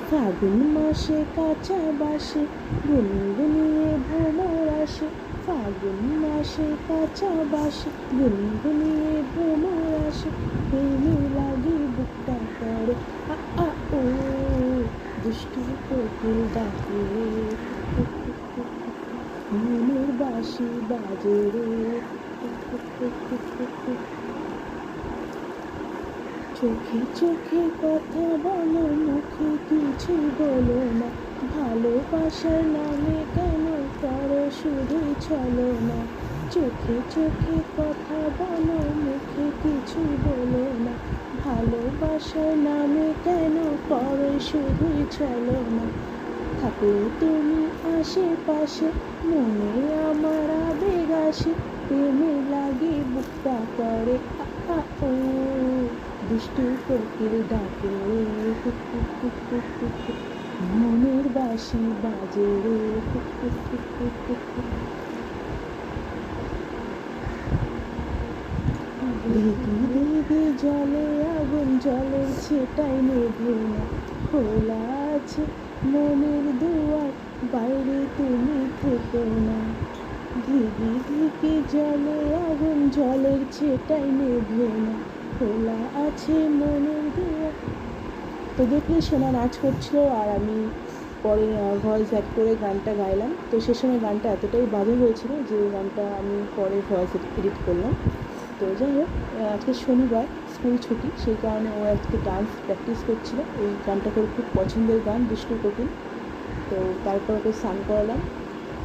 ফাগুন মাসে কাঁচা বাসে গুনগুনিয়ে ভ্রমর আসে। ফাগুন মাসে কাঁচা বাসে গুনগুনিয়ে ভ্রমর আসে। প্রেমে লাগি বুকটা করে আ আ ও, দুষ্টু কোকিল ডাকে মনের বাঁশি বাজে রে। চোখে চোখে কথা বলো, মুখে কিছু বলো না। ভালোবাসার নামে কেন করো শুধুই চলো না। চোখে চোখে কথা বলো, মুখে কিছু বলো না। ভালোবাসার নামে কেন করো শুধুই চলো না। থাকো তুমি আশেপাশে, মনে আমার আবেগ আসে। প্রেমে লাগে বুকটা করে আ ও, দুষ্টু কোকিল ডাকে মনের বাঁশি বাজে রে। দিদি দিদি জলে আগুন, জলের ছেটাই নেভে না। খোলা আছে মনের দুয়ার, বাইরে তুমি থেকো না। দিদি দিদি জলে আগুন, জলের ছেটাই নেভে না। খোলা আছে মনের দুয়ার। তো দেখলে সোনা নাচ করছিল, আর আমি পরে ভয়েস অ্যাড করে গানটা গাইলাম। তো সে সময় গানটা এতটাই বাজে হয়েছিল যে গানটা আমি পরে ভয়েস এডিট করলাম। তো যাই হোক, আজকে শনিবার, স্কুল ছুটি, সেই কারণে ও আজকে ডান্স প্র্যাকটিস করছিল। এই গানটা করে খুব পছন্দের গান, দুষ্টু কোকিল। তো তারপর ওকে স্নান করালাম,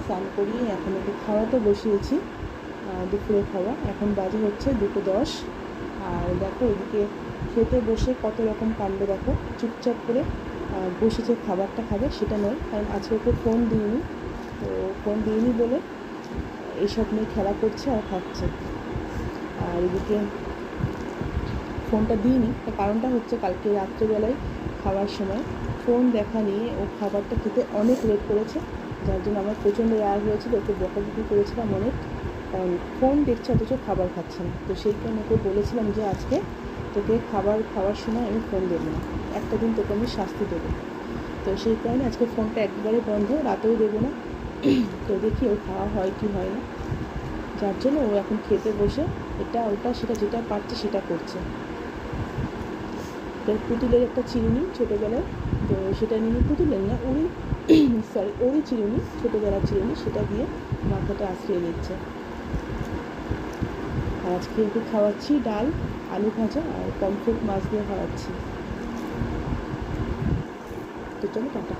স্নান করিয়ে এখন ওকে খাওয়াতে বসিয়েছি, দুপুরে খাওয়া। এখন বাজে হচ্ছে 2:10। আর দেখো এদিকে খেতে বসে কত রকম কাণ্ড দেখো। চুপচাপ করে বসেছে, খাবারটা খাবে সেটা নয়, কারণ আজকে ওকে ফোন দিইনি। তো ফোন দিইনি বলে এইসব নিয়ে খেলা করছে আর খাচ্ছে। আর এদিকে ফোনটা দিইনি, তার কারণটা হচ্ছে কালকে রাত্রেবেলায় খাওয়ার সময় ফোন দেখা নিয়ে ও খাবারটা খেতে অনেক লেট করেছে, যার জন্য আমার প্রচণ্ড রাগ হয়েছিল। ওকে বকাবকি করেছিলাম অনেক, কারণ ফোন দেখছে অথচ খাবার খাচ্ছে না। তো সেই কারণে ওকে বলেছিলাম যে আজকে তোকে খাওয়ার সময় আমি ফোন দেবো না, একটা দিন তোকে আমি শাস্তি দেবো। তো সেই কারণে আজকে ফোনটা একবারে বন্ধ, রাতেও দেবো না। তো দেখি ওর খাওয়া হয় কি হয় না, যার জন্য ও এখন খেতে বসে এটা ওটা সেটা যেটা পারছে সেটা করছে। তো পুতুলের একটা চিরুনি ছোটোবেলায়, তো সেটা নিয়ে, পুতুলের না ওরই ওরই চিরুনি, ছোটোবেলার চিরুনি, সেটা দিয়ে মাথাটা আশ্রিয়ে নিচ্ছে। আর আজকে ওকে খাওয়াচ্ছি ডাল, আলু ভাজা আর পমফ্রেট মাছ দিয়ে খাওয়াচ্ছি। তো চলো টাটা।